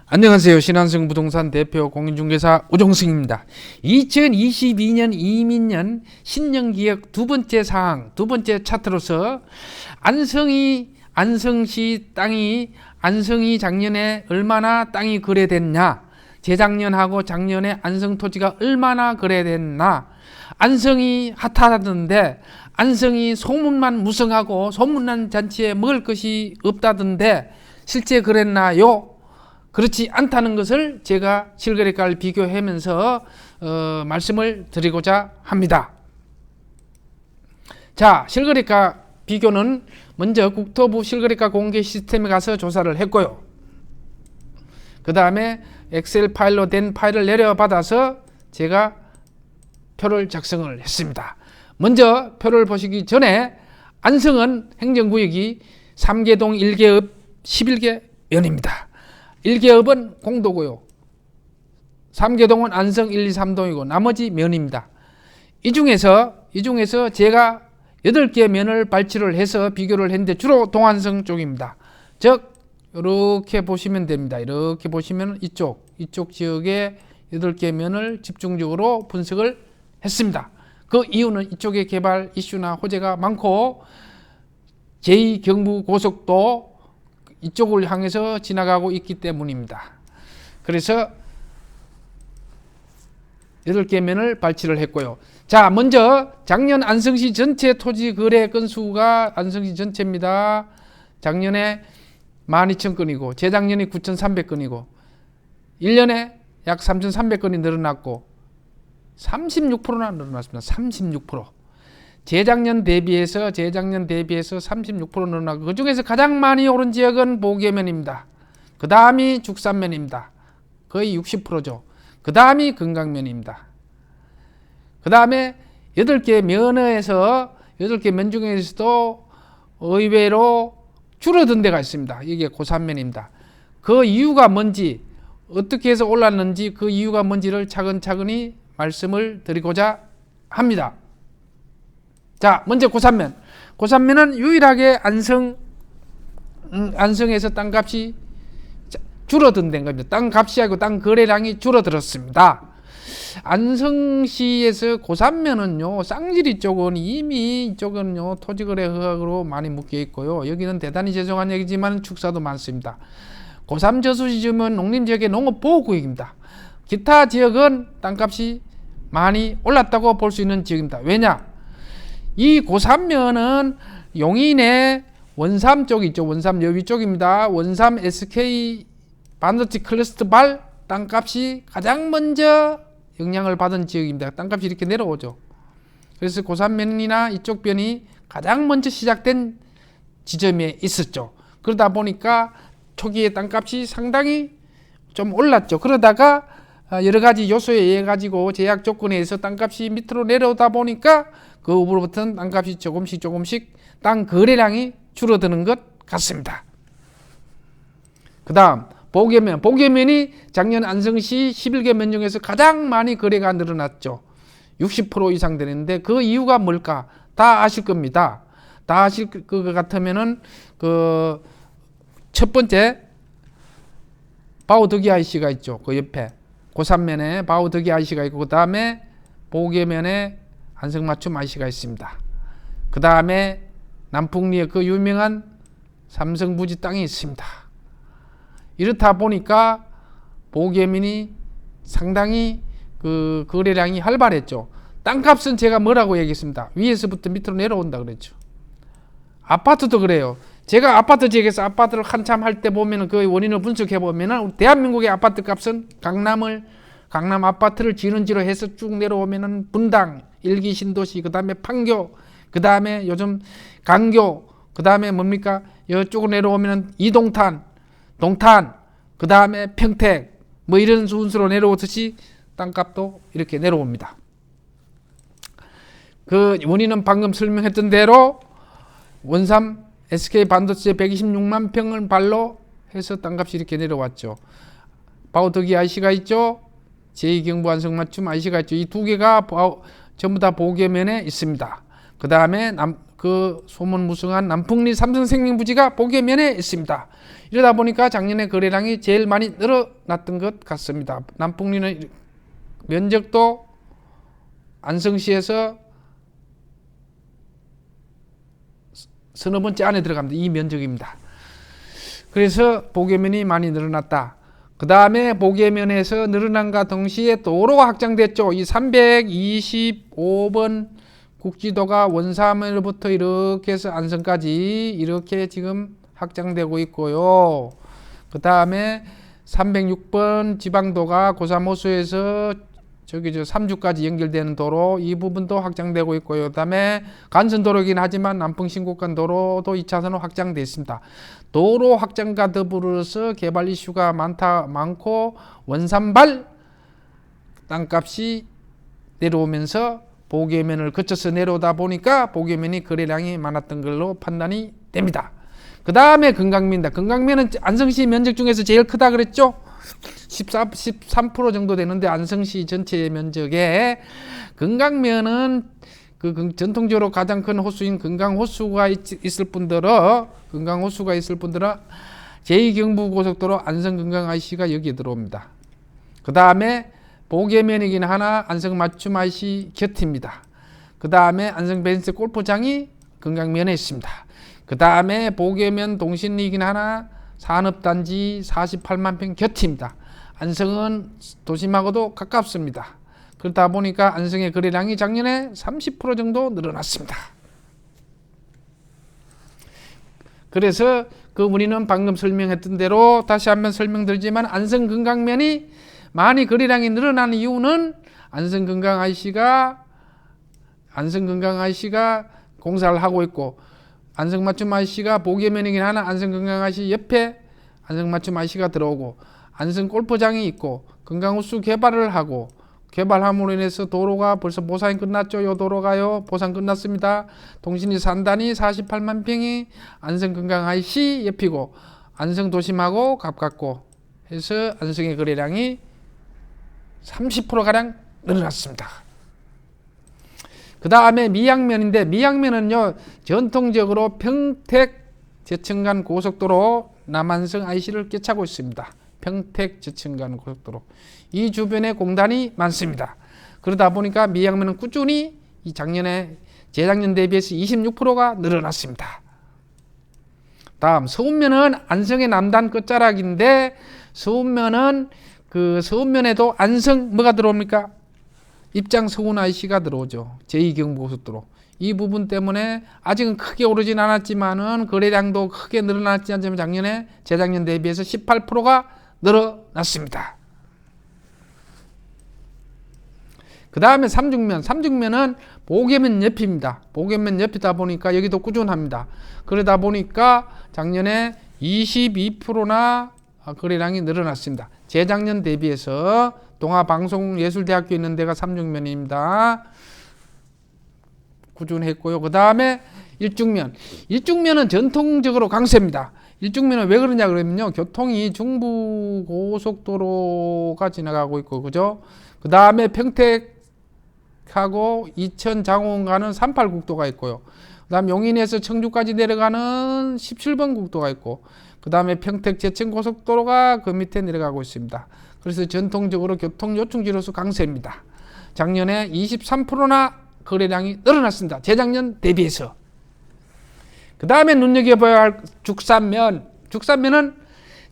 안녕하세요. 신한승 부동산 대표 공인중개사 오종승입니다. 2022년 이민년 신년기획 두 번째 사항, 두 번째 차트로서 안성시 땅이 안성이 작년에 얼마나 땅이 거래됐냐, 재작년하고 작년에 안성 토지가 얼마나 거래됐나, 안성이 핫하다던데 안성이 소문만 무성하고 소문난 잔치에 먹을 것이 없다던데 실제 그랬나요? 그렇지 않다는 것을 제가 실거래가를 비교하면서 말씀을 드리고자 합니다. 자, 실거래가 비교는 먼저 국토부 실거래가 공개 시스템에 가서 조사를 했고요. 그 다음에 엑셀 파일로 된 파일을 내려받아서 제가 표를 작성을 했습니다. 먼저 표를 보시기 전에 안성은 행정구역이 3개동 1개업 11개 면입니다. 1개업은 공도고요. 3개동은 안성 1, 2, 3동이고 나머지 면입니다. 이 중에서 제가 8개 면을 발치를 해서 비교를 했는데 주로 동안성 쪽입니다. 즉 이렇게 보시면 됩니다. 이렇게 보시면 이쪽 지역에 8개 면을 집중적으로 분석을 했습니다. 그 이유는 이쪽에 개발 이슈나 호재가 많고 제2경부고속도 이쪽을 향해서 지나가고 있기 때문입니다. 그래서 8개 면을 발치를 했고요. 자, 먼저 작년 안성시 전체 토지 거래 건수가 안성시 전체입니다. 작년에 12,000건이고 재작년에 9,300건이고 1년에 약 3,300건이 늘어났고 36%나 늘어났습니다. 36%. 재작년 대비해서 36% 늘어나고 그 중에서 가장 많이 오른 지역은 보계면입니다. 그 다음이 죽산면입니다. 거의 60%죠. 그 다음이 금강면입니다. 그 다음에 8개 면 중에서도 의외로 줄어든 데가 있습니다. 이게 고산면입니다. 그 이유가 뭔지, 어떻게 해서 올랐는지 그 이유가 뭔지를 차근차근히 말씀을 드리고자 합니다. 자, 먼저 고산면. 고산면은 유일하게 안성에서 땅값이 줄어든 데인 겁니다. 땅값이 아니고 땅 거래량이 줄어들었습니다. 안성시에서 고산면은요, 쌍지리 쪽은 이미 이쪽은요, 토지거래 허가로 많이 묶여 있고요. 여기는 대단히 죄송한 얘기지만 축사도 많습니다. 고산 저수지점은 농림지역의 농업보호구역입니다. 기타 지역은 땅값이 많이 올랐다고 볼 수 있는 지역입니다. 왜냐? 이 고산면은 용인의 원삼 쪽 있죠. 원삼 여기 쪽입니다. 원삼 SK 반도체 클러스터 발 땅값이 가장 먼저 영향을 받은 지역입니다. 땅값이 이렇게 내려오죠. 그래서 고산면이나 이쪽 변이 가장 먼저 시작된 지점에 있었죠. 그러다 보니까 초기에 땅값이 상당히 좀 올랐죠. 그러다가 여러 가지 요소에 의해 가지고 제약 조건에 의해서 땅값이 밑으로 내려오다 보니까 그 후로부터는 땅값이 조금씩 땅 거래량이 줄어드는 것 같습니다. 그 다음 보계면이 작년 안성시 11개 면 중에서 가장 많이 거래가 늘어났죠. 60% 이상 되는데 그 이유가 뭘까? 다 아실 겁니다. 다 아실 것 같으면은 그 첫 번째 바우더기 IC가 있죠. 그 옆에 고산면에 바우더기 IC가 있고 그 다음에 보계면에 안성맞춤 IC가 있습니다. 그 다음에 남풍리에 그 유명한 삼성부지 땅이 있습니다. 이렇다 보니까 보계면이 상당히 그 거래량이 활발했죠. 땅값은 제가 뭐라고 얘기했습니다. 위에서부터 밑으로 내려온다 그랬죠. 아파트도 그래요. 제가 아파트 지역에서 아파트를 한참 할 때 보면은 그 원인을 분석해 보면은 대한민국의 아파트 값은 강남 아파트를 지른지로 해서 쭉 내려오면은 분당, 일기 신도시, 그 다음에 판교, 그 다음에 요즘 강교, 그 다음에 뭡니까? 이쪽으로 내려오면은 이동탄, 동탄, 그 다음에 평택, 뭐 이런 순서로 내려오듯이 땅값도 이렇게 내려옵니다. 그 원인은 방금 설명했던 대로 원삼 SK 반도체 126만 평을 발로 해서 땅값이 이렇게 내려왔죠. 바우더기 IC가 있죠. 제2경부 안성맞춤 IC가 있죠. 이 두 개가 전부 다 보계면에 있습니다. 그 다음에 그 소문무성한 남풍리 삼성생명부지가 보계면에 있습니다. 이러다 보니까 작년에 거래량이 제일 많이 늘어났던 것 같습니다. 남풍리는 면적도 안성시에서 서너 번째 안에 들어갑니다. 이 면적입니다. 그래서 보계면이 많이 늘어났다. 그 다음에 보계면에서 늘어난과 동시에 도로가 확장됐죠. 이 325번 국지도가 원삼을부터 이렇게 해서 안성까지 이렇게 지금 확장되고 있고요. 그 다음에 306번 지방도가 고사모수에서 저기 저 삼주까지 연결되는 도로 이 부분도 확장되고 있고요. 그 다음에 간선도로이긴 하지만 남풍신곡간 도로도 2차선으로 확장되어 있습니다. 도로 확장과 더불어서 개발 이슈가 많고 원산발 땅값이 내려오면서 보계면을 거쳐서 내려오다 보니까 보계면이 거래량이 많았던 걸로 판단이 됩니다. 그 다음에 금강면입니다. 금강면은 안성시 면적 중에서 제일 크다 그랬죠? 13% 정도 되는데 안성시 전체 면적에 금강면은 그 전통적으로 가장 큰 호수인 금강호수가 있을 뿐더러 제2경부고속도로 안성금강 IC가 여기에 들어옵니다. 그 다음에 보계면이긴 하나 안성 맞춤 IC 곁입니다. 그 다음에 안성 벤스 골프장이 금강면에 있습니다. 그 다음에 보계면 동신리이긴 하나 산업단지 48만 평 곁입니다. 안성은 도심하고도 가깝습니다. 그렇다 보니까 안성의 거래량이 작년에 30% 정도 늘어났습니다. 그래서 우리는 방금 설명했던 대로 다시 한번 설명드리지만 안성 금강면이 많이 거래량이 늘어난 이유는 안성 금강 IC가 공사를 하고 있고 안성 맞춤 IC가 보계면이긴 하나 안성 금강 IC 옆에 안성 맞춤 IC가 들어오고 안성 골프장이 있고 금강호수 개발을 하고 개발함으로 인해서 도로가 벌써 보상이 끝났죠. 요 도로가요. 보상 끝났습니다. 동신리 산단이 48만 평이 안성 금강 IC 옆이고 안성 도심하고 가깝고 해서 안성의 거래량이 30%가량 늘어났습니다. 그 다음에 미양면인데 미양면은요 전통적으로 평택 제천간 고속도로 남안성 IC를 꿰차고 있습니다. 평택 제천간 고속도로 이 주변에 공단이 많습니다. 그러다 보니까 미양면은 꾸준히 이 재작년 대비해서 26%가 늘어났습니다. 다음 서운면은 안성의 남단 끝자락인데 서운면은 서운면에도 안성 뭐가 들어옵니까? 입장 서운 IC가 들어오죠. 제2경부고속도로. 이 부분 때문에 아직은 크게 오르진 않았지만은 거래량도 크게 늘어났지 않지만 재작년 대비해서 18%가 늘어났습니다. 그 다음에 삼중면은 보계면 옆입니다. 보계면 옆이다 보니까 여기도 꾸준합니다. 그러다 보니까 작년에 22%나 거래량이 늘어났습니다. 재작년 대비해서 동아방송예술대학교 있는 데가 삼중면입니다. 꾸준했고요. 그 다음에 일중면은 전통적으로 강세입니다. 일중면은 왜 그러냐 그러면요. 교통이 중부고속도로가 지나가고 있고 그죠? 그 다음에 평택하고 이천 장원 가는 38국도가 있고요. 그 다음 용인에서 청주까지 내려가는 17번 국도가 있고 그 다음에 평택 제천 고속도로가 그 밑에 내려가고 있습니다. 그래서 전통적으로 교통 요충지로서 강세입니다. 작년에 23%나 거래량이 늘어났습니다. 재작년 대비해서. 그 다음에 눈여겨봐야 할 죽산면은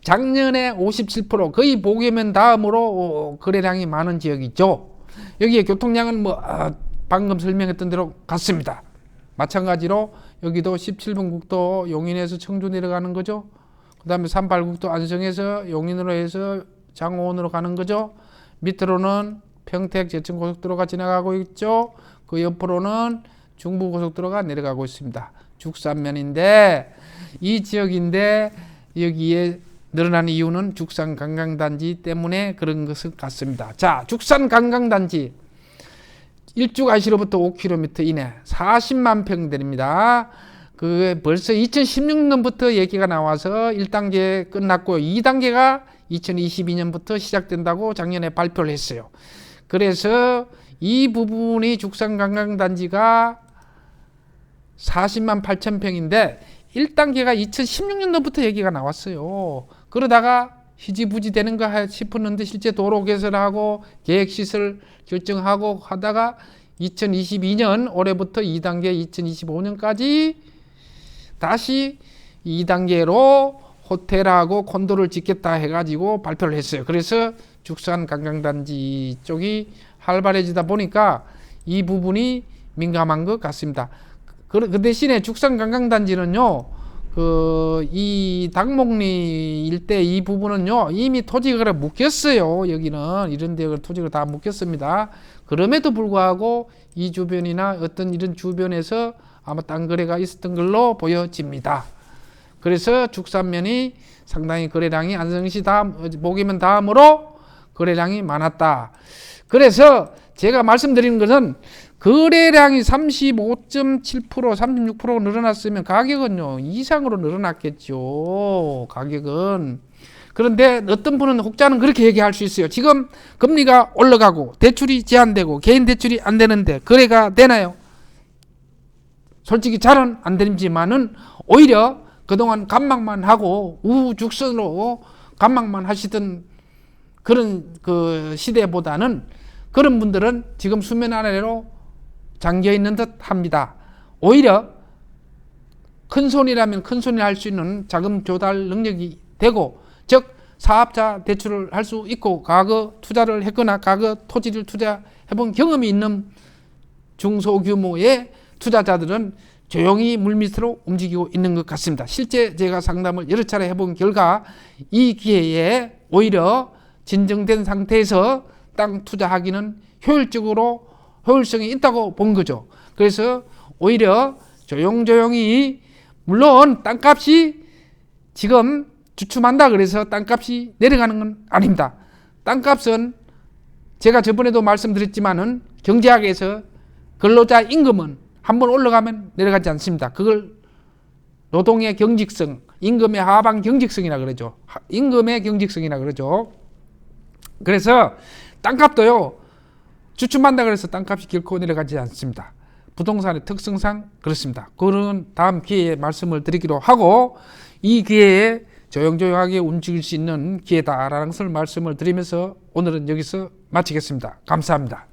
작년에 57% 거의 보계면 다음으로 거래량이 많은 지역이죠. 여기에 교통량은 방금 설명했던 대로 같습니다. 마찬가지로 여기도 17번 국도 용인에서 청주 내려가는 거죠. 그 다음에 38국도 안성에서 용인으로 해서 장호원으로 가는 거죠. 밑으로는 평택 제천 고속도로가 지나가고 있죠. 그 옆으로는 중부고속도로가 내려가고 있습니다. 죽산면인데 이 지역인데 여기에 늘어나는 이유는 죽산 관광단지 때문에 그런 것 같습니다. 자, 죽산 관광단지 일죽 IC로부터 5km 이내 40만 평대입니다. 그 벌써 2016년부터 얘기가 나와서 1단계 끝났고 2단계가 2022년부터 시작된다고 작년에 발표를 했어요. 그래서 이 부분이 죽산관광단지가 40만 8천 평인데 1단계가 2016년도부터 얘기가 나왔어요. 그러다가 희지부지 되는가 싶었는데 실제 도로 개설하고 계획시설 결정하고 하다가 2022년 올해부터 2단계 2025년까지 다시 2단계로 호텔하고 콘도를 짓겠다 해가지고 발표를 했어요. 그래서 죽산 관광단지 쪽이 활발해지다 보니까 이 부분이 민감한 것 같습니다. 그 대신에 죽산 관광단지는요, 이 당목리 일대 이 부분은요, 이미 토지거래 묶였어요. 여기는 이런 데 토지가 다 묶였습니다. 그럼에도 불구하고 이 주변이나 어떤 이런 주변에서 아마 땅 거래가 있었던 걸로 보여집니다. 그래서 죽산면이 상당히 거래량이 안성시 목이면 다음으로 거래량이 많았다. 그래서 제가 말씀드리는 것은 거래량이 35.7% 36% 늘어났으면 가격은요 이상으로 늘어났겠죠. 가격은. 그런데 어떤 분은 혹자는 그렇게 얘기할 수 있어요. 지금 금리가 올라가고 대출이 제한되고 개인 대출이 안 되는데 거래가 되나요? 솔직히 잘은 안 되지만은 오히려 그동안 관망만 하고 우후죽순으로 관망만 하시던 그런 그 시대보다는 그런 분들은 지금 수면 아래로 잠겨 있는 듯 합니다. 오히려 큰 손이라면 큰 손이 할 수 있는 자금 조달 능력이 되고, 즉 사업자 대출을 할 수 있고 과거 투자를 했거나 과거 토지를 투자해본 경험이 있는 중소규모의 투자자들은 조용히 물밑으로 움직이고 있는 것 같습니다. 실제 제가 상담을 여러 차례 해본 결과 이 기회에 오히려 진정된 상태에서 땅 투자하기는 효율성이 있다고 본 거죠. 그래서 오히려 조용조용히, 물론 땅값이 지금 주춤한다 그래서 땅값이 내려가는 건 아닙니다. 땅값은 제가 저번에도 말씀드렸지만은 경제학에서 근로자 임금은 한번 올라가면 내려가지 않습니다. 그걸 노동의 경직성, 임금의 하방 경직성이라 그러죠. 임금의 경직성이라 그러죠. 그래서 땅값도요, 주춤한다 그래서 땅값이 결코 내려가지 않습니다. 부동산의 특성상 그렇습니다. 그런 다음 기회에 말씀을 드리기로 하고, 이 기회에 조용조용하게 움직일 수 있는 기회다라는 것을 말씀을 드리면서 오늘은 여기서 마치겠습니다. 감사합니다.